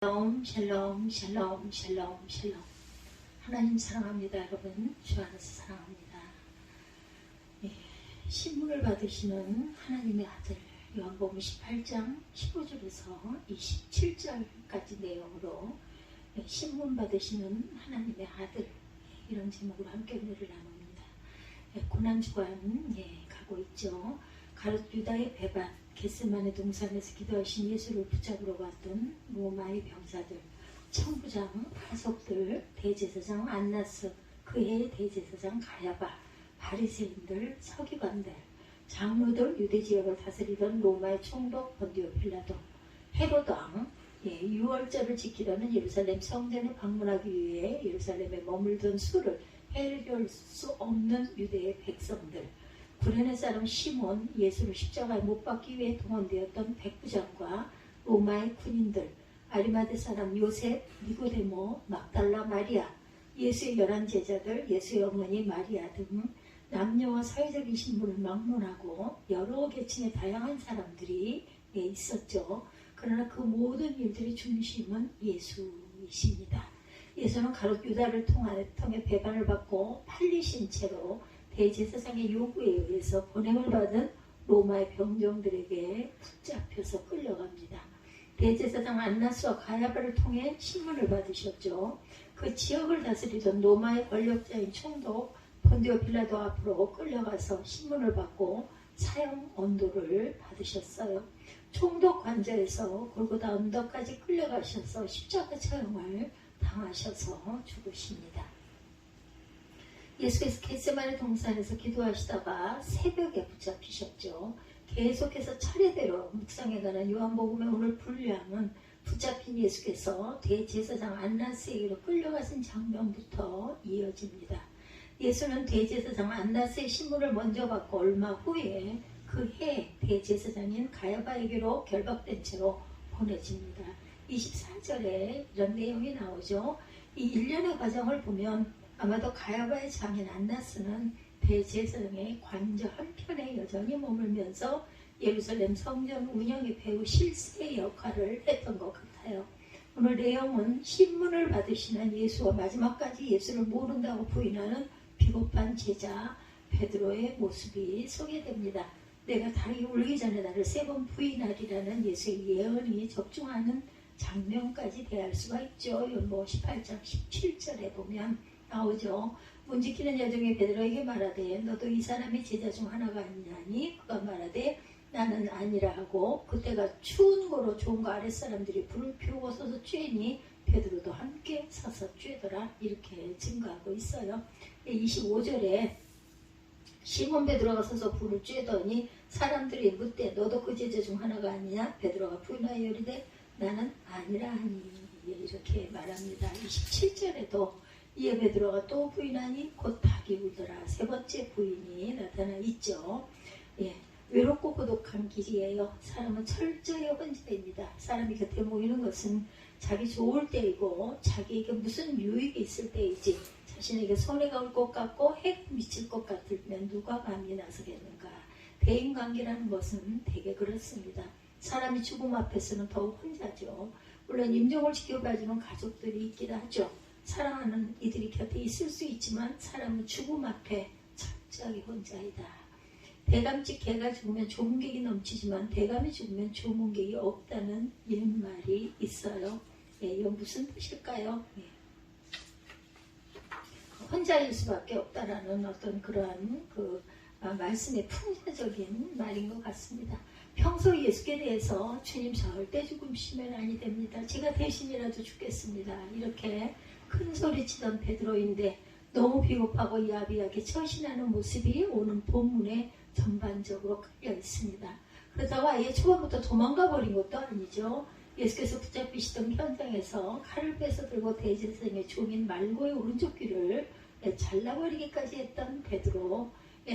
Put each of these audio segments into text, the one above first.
샬롬 샬롬 샬롬 샬롬 샬롬. 하나님 사랑합니다. 여러분 주 안에서 사랑합니다. 신문을 받으시는 하나님의 아들 요한복음 18장 15절에서 27절까지 내용으로 신문 받으시는 하나님의 아들, 이런 제목으로 함께 은혜를 나눕니다. 고난주간 가고 있죠. 가롯 유다의 배반, 겟세마네 동산에서 기도하신 예수를 붙잡으러 갔던 로마의 병사들, 청부장, 파석들, 대제사장 안나스, 그의 대제사장 가야바, 바리새인들, 서기관들, 장로들, 유대지역을 다스리던 로마의 총독 본디오 빌라도, 헤로당, 6월절을 지키려는 예루살렘 성전을 방문하기 위해 예루살렘에 머물던 수를 헤아릴 수 없는 유대의 백성들, 구레네 사람 시몬, 예수를 십자가에 못 박기 위해 동원되었던 백부장과 로마의 군인들, 아리마대 사람 요셉, 니고데모, 막달라 마리아, 예수의 11 제자들, 예수의 어머니 마리아 등 남녀와 사회적인 신분을 막론하고 여러 계층의 다양한 사람들이 있었죠. 그러나 그 모든 일들의 중심은 예수이십니다. 예수는 가롯 유다를 통해 배반을 받고 팔리신 채로 대제사장의 요구에 의해서 보냄을 받은 로마의 병정들에게 붙잡혀서 끌려갑니다. 대제사장 안나스와 가야바를 통해 신문을 받으셨죠. 그 지역을 다스리던 로마의 권력자인 총독 본디오 빌라도 앞으로 끌려가서 신문을 받고 사형 언도를 받으셨어요. 총독 관저에서 골고다 언덕까지 끌려가셔서 십자가 처형을 당하셔서 죽으십니다. 예수께서 겟세마네 동산에서 기도하시다가 새벽에 붙잡히셨죠. 계속해서 차례대로 묵상해가는 요한복음의 오늘 분량은 붙잡힌 예수께서 대제사장 안나스에게로 끌려가신 장면부터 이어집니다. 예수는 대제사장 안나스의 신문을 먼저 받고 얼마 후에 그해 대제사장인 가야바에게로 결박된 채로 보내집니다. 24절에 이런 내용이 나오죠. 이 일련의 과정을 보면 아마도 가야바의 장인 안나스는 대제사장의 관저 한편에 여전히 머물면서 예루살렘 성전 운영의 배후 실세의 역할을 했던 것 같아요. 오늘 내용은 신문을 받으시는 예수와 마지막까지 예수를 모른다고 부인하는 비겁한 제자 베드로의 모습이 소개됩니다. 내가 다리 울기 전에 나를 3번 부인하리라는 예수의 예언이 적중하는 장면까지 대할 수가 있죠. 요한복음 18장 17절에 보면 나오죠. 문 지키는 여종이 베드로에게 말하되 너도 이 사람의 제자 중 하나가 아니냐니, 그가 말하되 나는 아니라 하고, 그때가 추운 고로 종과 아랫사람들이 불을 피우고 서서 쬐니 베드로도 함께 서서 쬐더라, 이렇게 증거하고 있어요. 25절에 시몬 베드로가 서서 불을 쬐더니 사람들이 묻되 너도 그 제자 중 하나가 아니냐, 베드로가 부인하여 이르되 나는 아니라 하니, 이렇게 말합니다. 27절에도 이에 베드로가 또 부인하니 곧 닭이 울더라. 3번째 부인이 나타나 있죠. 외롭고 고독한 길이에요. 사람은 철저히 혼자입니다. 사람이 곁에 모이는 것은 자기 좋을 때이고 자기에게 무슨 유익이 있을 때이지, 자신에게 손해가 올 것 같고 해가 미칠 것 같으면 누가 감히 나서겠는가. 대인관계라는 것은 대개 그렇습니다. 사람이 죽음 앞에서는 더욱 혼자죠. 물론 임종을 지켜봐주는 가족들이 있긴 하죠. 사랑하는 이들이 곁에 있을 수 있지만 사람은 죽음 앞에 철저하게 혼자이다. 대감집 개가 죽으면 조문객이 넘치지만 대감이 죽으면 조문객이 없다는 옛말이 있어요. 이건 무슨 뜻일까요? 혼자일 수밖에 없다라는 어떤 그러한 말씀의 풍자적인 말인 것 같습니다. 평소 예수께 대해서 주님 절대 죽으시면 아니 됩니다. 제가 대신이라도 죽겠습니다. 이렇게 큰 소리치던 베드로인데 너무 비겁하고 야비하게 처신하는 모습이 오는 본문에 전반적으로 깔려 있습니다. 그러다가 아예 초반부터 도망가 버린 것도 아니죠. 예수께서 붙잡히시던 현장에서 칼을 빼서 들고 대제사장의 종인 말고의 오른쪽 귀를 잘라버리기까지 했던 베드로.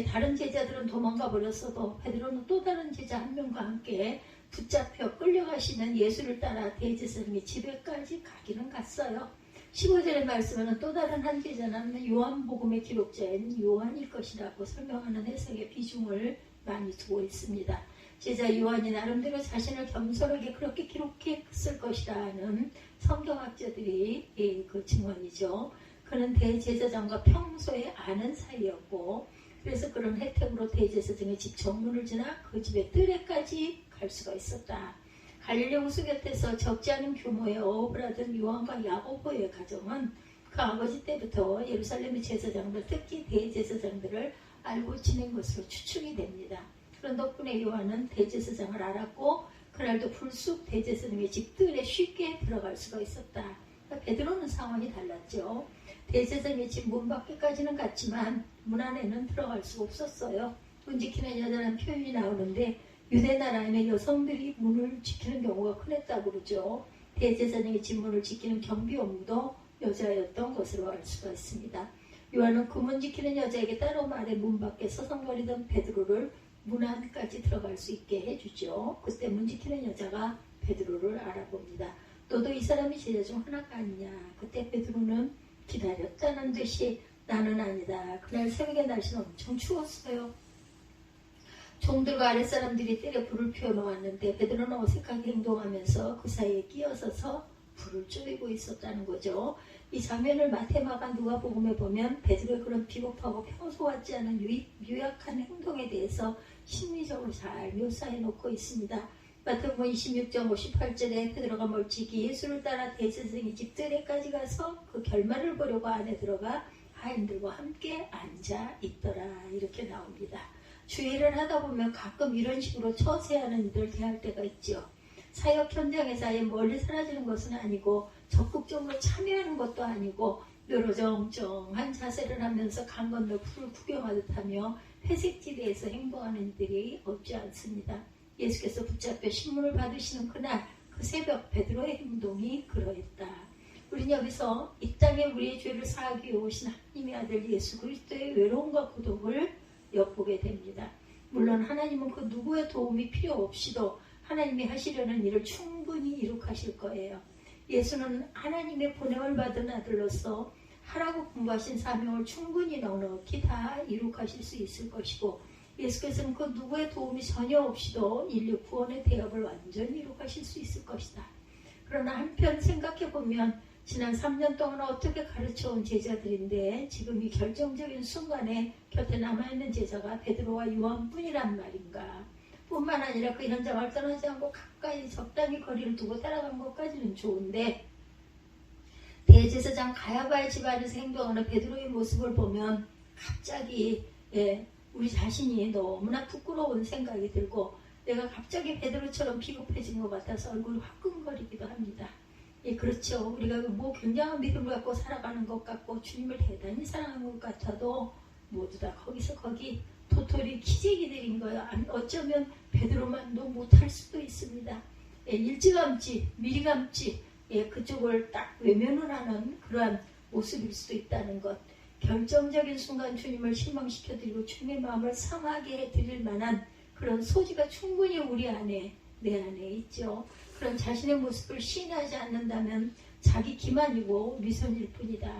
다른 제자들은 도망가 버렸어도 베드로는 또 다른 제자 한 명과 함께 붙잡혀 끌려가시는 예수를 따라 대제사장의 집에까지 가기는 갔어요. 15절의 말씀에는 또 다른 한 제자는 요한복음의 기록자인 요한일 것이라고 설명하는 해석의 비중을 많이 두고 있습니다. 제자 요한이 나름대로 자신을 겸손하게 그렇게 기록했을 것이라는 성경학자들이 그 증언이죠. 그는 대제사장과 평소에 아는 사이였고, 그래서 그런 혜택으로 대제사장의 집 정문을 지나 그 집의 뜰에까지 갈 수가 있었다. 갈릴리 호수 곁에서 적지 않은 규모의 어업을 하던 요한과 야고보의 가정은 그 아버지 때부터 예루살렘의 제사장들, 특히 대제사장들을 알고 지낸 것으로 추측이 됩니다. 그런 덕분에 요한은 대제사장을 알았고 그날도 불쑥 대제사장의 집 뜰에 쉽게 들어갈 수가 있었다. 베드로는 상황이 달랐죠. 대제사장의 집 문 밖에까지는 갔지만 문 안에는 들어갈 수가 없었어요. 문 지키는 여자라는 표현이 나오는데 유대 나라에는 여성들이 문을 지키는 경우가 흔했다고 그러죠. 대제사장의 집 문을 지키는 경비 업무도 여자였던 것으로 알 수가 있습니다. 요한은 그 문 지키는 여자에게 따로 말해 문 밖에 서성거리던 베드로를 문 안까지 들어갈 수 있게 해주죠. 그때 문 지키는 여자가 베드로를 알아봅니다. 너도 이 사람이 제자 중 하나가 아니냐. 그때 베드로는 기다렸다는 듯이 나는 아니다. 그날 새벽에 날씨는 엄청 추웠어요. 종들과 아랫사람들이 뜰에 불을 피워놓았는데 베드로는 어색하게 행동하면서 그 사이에 끼어서서 불을 쪼이고 있었다는 거죠. 이 장면을 마태마가 누가복음에 보면 베드로의 그런 비겁하고 평소 같지 않은 유약한 행동에 대해서 심리적으로 잘 묘사해 놓고 있습니다. 마태복음 26장 58절에 베드로가 멀찍이 예수를 따라 대제사장의 집 뜰에까지 가서 그 결말을 보려고 안에 들어가 하인들과 함께 앉아 있더라. 이렇게 나옵니다. 주일을 하다 보면 가끔 이런 식으로 처세하는 이들 대할 때가 있죠. 사역 현장에서 아예 멀리 사라지는 것은 아니고 적극적으로 참여하는 것도 아니고 늘어정쩡한 자세를 하면서 강 건너 풀을 구경하듯 하며 회색지대에서 행동하는 이들이 없지 않습니다. 예수께서 붙잡혀 신문을 받으시는 그날 그 새벽 베드로의 행동이 그러했다. 우린 여기서 이 땅에 우리의 죄를 사하기 위해 오신 하나님의 아들 예수 그리스도의 외로움과 고독을 엿보게 됩니다. 물론 하나님은 그 누구의 도움이 필요 없이도 하나님이 하시려는 일을 충분히 이룩하실 거예요. 예수는 하나님의 보냄을 받은 아들로서 하라고 분부하신 사명을 충분히 넉넉히 다 이룩하실 수 있을 것이고 예수께서는 그 누구의 도움이 전혀 없이도 인류 구원의 대업을 완전히 이룩하실 수 있을 것이다. 그러나 한편 생각해보면 지난 3년 동안 어떻게 가르쳐온 제자들인데 지금 이 결정적인 순간에 곁에 남아있는 제자가 베드로와 요한뿐이란 말인가. 뿐만 아니라 그 현장을 떠나지 않고 가까이 적당히 거리를 두고 따라간 것까지는 좋은데 대제사장 가야바의 집안에서 행동하는 베드로의 모습을 보면 갑자기 우리 자신이 너무나 부끄러운 생각이 들고 내가 갑자기 베드로처럼 비겁해진 것 같아서 얼굴이 화끈거리기도 합니다. 그렇죠. 우리가 뭐 굉장한 믿음을 갖고 살아가는 것 같고 주님을 대단히 사랑하는 것 같아도 모두 다 거기서 거기 도토리 기재기들인 거예요. 어쩌면 베드로만도 못할 수도 있습니다. 일찌감치 미리감치 그쪽을 딱 외면을 하는 그러한 모습일 수도 있다는 것. 결정적인 순간 주님을 실망시켜드리고 주님의 마음을 상하게 해드릴 만한 그런 소지가 충분히 우리 안에 내 안에 있죠. 그런 자신의 모습을 시인하지 않는다면 자기 기만이고 위선일 뿐이다.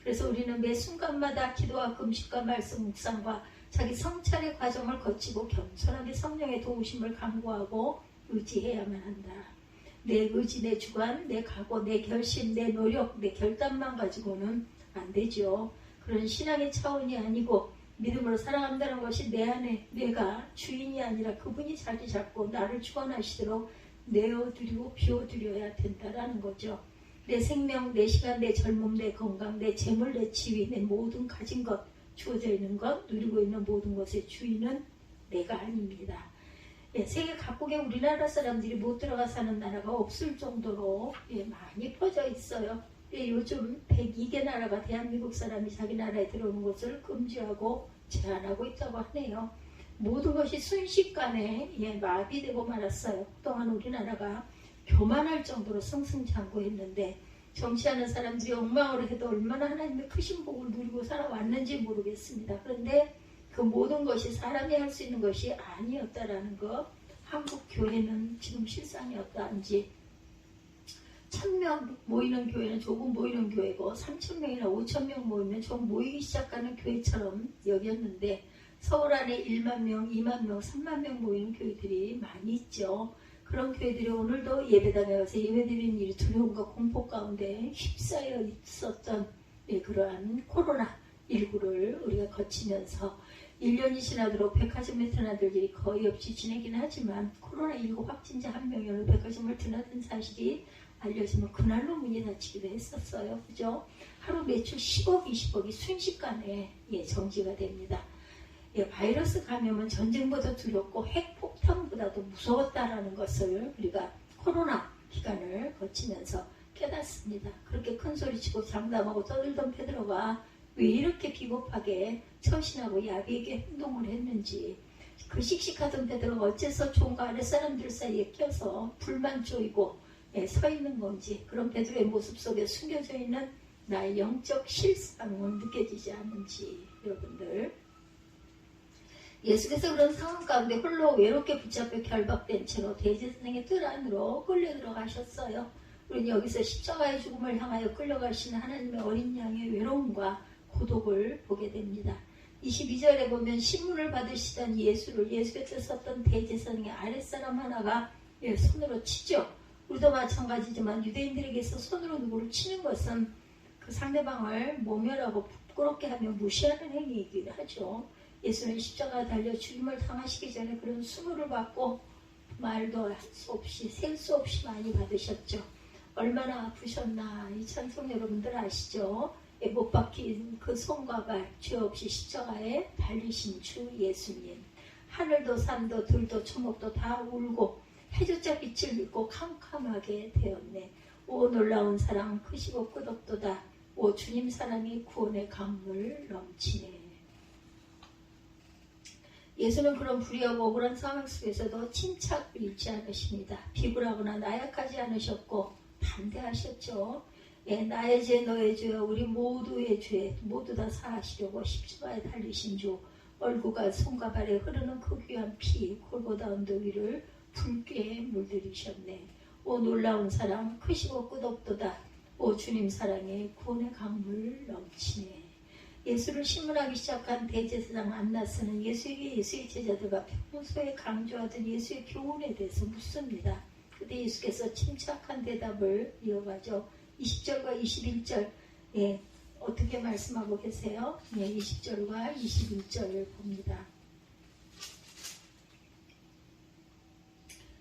그래서 우리는 매 순간마다 기도와 금식과 말씀 묵상과 자기 성찰의 과정을 거치고 겸손하게 성령의 도우심을 간구하고 의지해야만 한다. 내 의지, 내 주관, 내 각오, 내 결심, 내 노력, 내 결단만 가지고는 안 되죠. 그런 신앙의 차원이 아니고 믿음으로 살아간다는 것이 내 안에 내가 주인이 아니라 그분이 자리 잡고 나를 주관하시도록 내어드리고 비워드려야 된다라는 거죠. 내 생명, 내 시간, 내 젊음, 내 건강, 내 재물, 내 지위, 내 모든 가진 것, 주어져 있는 것, 누리고 있는 모든 것의 주인은 내가 아닙니다. 세계 각국에 우리나라 사람들이 못 들어가 사는 나라가 없을 정도로 많이 퍼져 있어요. 요즘 102개 나라가 대한민국 사람이 자기 나라에 들어오는 것을 금지하고 제한하고 있다고 하네요. 모든 것이 순식간에 마비되고 말았어요. 그동안 우리나라가 교만할 정도로 승승장구했는데 정치하는 사람들이 엉망으로 해도 얼마나 하나님의 크신 복을 누리고 살아왔는지 모르겠습니다. 그런데 그 모든 것이 사람이 할 수 있는 것이 아니었다라는 것. 한국 교회는 지금 실상이 어떠한지 1000명 모이는 교회는 조금 모이는 교회고 3000명이나 5000명 모이면 좀 모이기 시작하는 교회처럼 여겼는데 서울 안에 1만 명, 2만 명, 3만 명 모이는 교회들이 많이 있죠. 그런 교회들이 오늘도 예배당에 와서 예배드리는 일이 두려움과 공포 가운데 휩싸여 있었던 그러한 코로나19를 우리가 거치면서 1년이 지나도록 백화점에 드나들 일이 거의 없이 지내긴 하지만 코로나19 확진자 1명이 오늘 백화점을 드나든 사실이 알려지면 그날로 문이 닫히기도 했었어요. 그죠? 하루 매출 10억, 20억이 순식간에 정지가 됩니다. 바이러스 감염은 전쟁보다 두렵고 핵폭탄보다도 무서웠다라는 것을 우리가 코로나 기간을 거치면서 깨닫습니다. 그렇게 큰 소리치고 장담하고 떠들던 베드로가 왜 이렇게 비겁하게 처신하고 야비하게 행동을 했는지, 그 씩씩하던 베드로가 어째서 종과 아랫사람들 사이에 껴서 불만 쪼이고 서 있는 건지, 그런 베드로의 모습 속에 숨겨져 있는 나의 영적 실상은 느껴지지 않는지, 여러분들, 예수께서 그런 상황 가운데 홀로 외롭게 붙잡혀 결박된 채로 대제사장의 뜰 안으로 끌려 들어가셨어요. 우리는 여기서 십자가의 죽음을 향하여 끌려가시는 하나님의 어린 양의 외로움과 고독을 보게 됩니다. 22절에 보면 신문을 받으시던 예수께서 썼던 대제사장의 아랫사람 하나가 손으로 치죠. 우리도 마찬가지지만 유대인들에게서 손으로 누구를 치는 것은 그 상대방을 모멸하고 부끄럽게 하며 무시하는 행위이기도 하죠. 예수는 십자가에 달려 죽임을 당하시기 전에 그런 수모를 받고 말도 할 수 없이 셀 수 없이 많이 받으셨죠. 얼마나 아프셨나 이 찬송 여러분들 아시죠? 못 박힌 그 손과 발, 죄 없이 십자가에 달리신 주 예수님. 하늘도 산도 들도 초목도 다 울고 해조차 빛을 믿고 캄캄하게 되었네. 오 놀라운 사랑 크시고 끝없도다. 오 주님 사랑이 구원의 강물 넘치네. 예수는 그런 불의하고 억울한 상황 속에서도 침착을 잃지 않으십니다. 비굴하거나 나약하지 않으셨고 담대하셨죠. 나의 죄 너의 죄와 우리 모두의 죄 모두 다 사하시려고 십자가에 달리신 주, 얼굴과 손과 발에 흐르는 그 귀한 피 골고다 언덕 위를 붉게 물들이셨네. 오 놀라운 사랑 크시고 끝없도다. 오 주님 사랑에 구원의 강물 넘치네. 예수를 신문하기 시작한 대제사장 안나스는 예수에게 예수의 제자들과 평소에 강조하던 예수의 교훈에 대해서 묻습니다. 그때 예수께서 침착한 대답을 이어가죠. 20절과 21절 어떻게 말씀하고 계세요? 20절과 21절을 봅니다.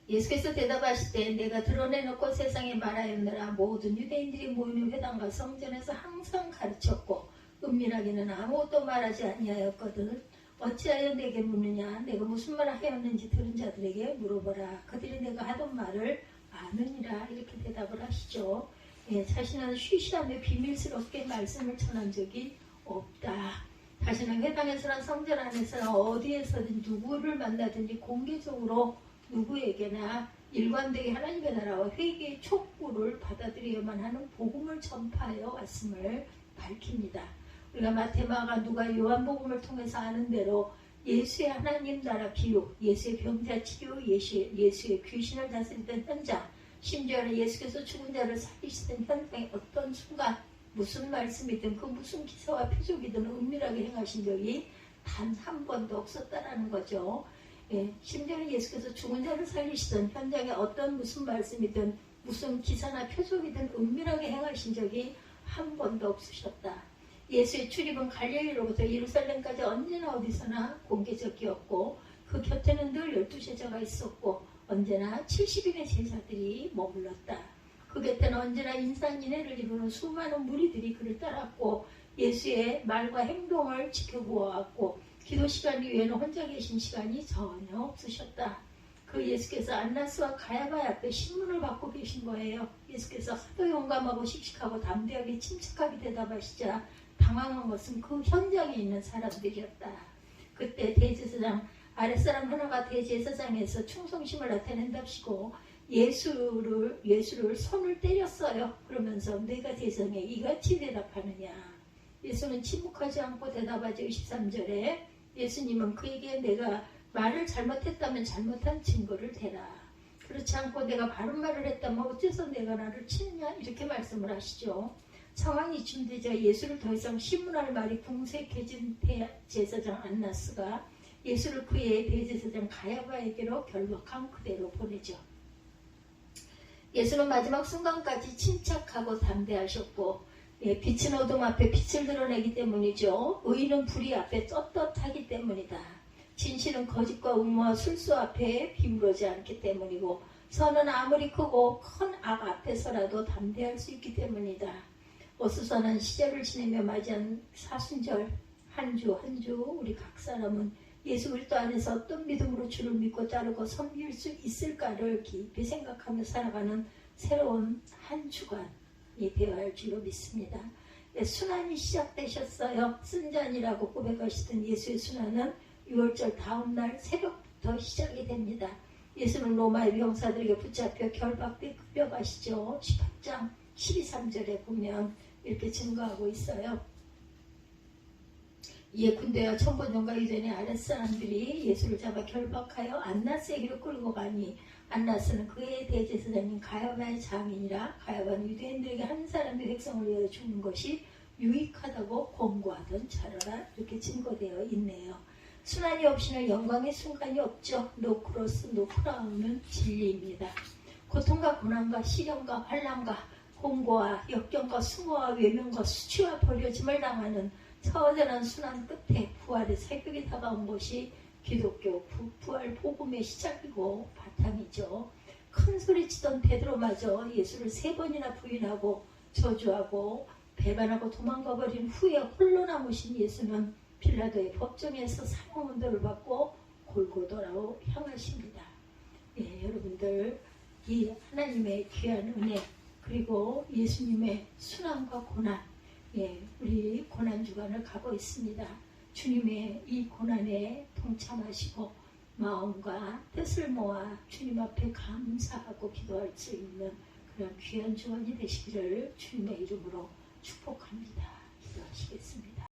예수께서 대답하실 때 내가 드러내놓고 세상에 말하였느라 모든 유대인들이 모이는 회당과 성전에서 항상 가르쳤고 은밀하게는 아무것도 말하지 아니하였거든. 어찌하여 내게 묻느냐? 내가 무슨 말을 하였는지 들은 자들에게 물어보라. 그들이 내가 하던 말을 아느니라. 이렇게 대답을 하시죠. 자신은 쉬쉬하며 비밀스럽게 말씀을 전한 적이 없다. 자신은 회당에서나 성전 안에서나 어디에서든 누구를 만나든지 공개적으로 누구에게나 일관되게 하나님의 나라와 회개의 촉구를 받아들여야만 하는 복음을 전파하여 왔음을 밝힙니다. 우리가 마태, 마가, 누가, 요한복음을 통해서 아는 대로 예수의 하나님 나라 비유, 예수의 병자 치료, 예수의 귀신을 다스리던 현장, 심지어는 예수께서 죽은 자를 살리시던 현장의 어떤 순간 무슨 말씀이든 그 무슨 기사와 표적이든 은밀하게 행하신 적이 단 한 번도 없었다라는 거죠. 심지어는 예수께서 죽은 자를 살리시던 현장에 어떤 무슨 말씀이든 무슨 기사나 표적이든 은밀하게 행하신 적이 한 번도 없으셨다. 예수의 출입은 갈릴리로부터 예루살렘까지 언제나 어디서나 공개적이었고 그 곁에는 늘 12제자가 있었고 언제나 70인의 제자들이 머물렀다. 그 곁에는 언제나 인산인해를 이루는 수많은 무리들이 그를 따랐고 예수의 말과 행동을 지켜보았고 기도 시간 이외에는 혼자 계신 시간이 전혀 없으셨다. 그 예수께서 안나스와 가야바 앞에 신문을 받고 계신 거예요. 예수께서 하도 용감하고 씩씩하고 담대하게 침착하게 대답하시자 당황한 것은 그 현장에 있는 사람들이었다. 그때 대제사장 아랫사람 하나가 대제사장에서 충성심을 나타낸답시고 예수를 손을 때렸어요. 그러면서 내가 대성에 이같이 대답하느냐. 예수는 침묵하지 않고 대답하죠. 23절에 예수님은 그에게 내가 말을 잘못했다면 잘못한 증거를 대라. 그렇지 않고 내가 바른 말을 했다면 어째서 내가 나를 치느냐 이렇게 말씀을 하시죠. 상황이 준비되자 예수를 더 이상 신문할 말이 궁색해진 대제사장 안나스가 예수를 그의 대제사장 가야바에게로 결박한 그대로 보내죠. 예수는 마지막 순간까지 침착하고 담대하셨고, 빛은 어둠 앞에 빛을 드러내기 때문이죠. 의는 불의 앞에 떳떳하기 때문이다. 진실은 거짓과 음모와 술수 앞에 비무러지 않기 때문이고, 선은 아무리 크고 큰 악 앞에서라도 담대할 수 있기 때문이다. 어수선한 시절을 지내며 맞이한 사순절 한 주 한 주 우리 각 사람은 예수 그리스도 안에서 어떤 믿음으로 주를 믿고 따르고 섬길 수 있을까를 깊이 생각하며 살아가는 새로운 한 주간이 되어야 할 줄로 믿습니다. 순환이 시작되셨어요. 쓴잔이라고 고백하시던 예수의 순환은 6월절 다음날 새벽부터 시작이 됩니다. 예수는 로마의 병사들에게 붙잡혀 결박돼 끌려가시죠. 18장 12~13절에 보면 이렇게 증거하고 있어요. 이에 군대와 천부장과 유대인의 아랫사람들이 예수를 잡아 결박하여 안나스에게로 끌고 가니 안나스는 그의 대제사장인 가야바의 장인이라 가야바는 유대인들에게 한 사람의 백성을 위하여 죽는 것이 유익하다고 권고하던 자라라. 이렇게 증거되어 있네요. 순환이 없이는 영광의 순간이 없죠. 노크로스 노크라운은 진리입니다. 고통과 고난과 시련과 환난과 공고와 역경과 수모와 외면과 수치와 버려짐을 당하는 처절한 순환 끝에 부활의 새벽이 다가온 것이 기독교 부활 복음의 시작이고 바탕이죠. 큰 소리치던 베드로마저 예수를 3번이나 부인하고 저주하고 배반하고 도망가버린 후에 홀로 남으신 예수는 빌라도의 법정에서 사형언도를 받고 골고다로 향하십니다. 여러분들 이 하나님의 귀한 은혜 그리고 예수님의 순환과 고난, 우리 고난주간을 가고 있습니다. 주님의 이 고난에 동참하시고 마음과 뜻을 모아 주님 앞에 감사하고 기도할 수 있는 그런 귀한 주간이 되시기를 주님의 이름으로 축복합니다.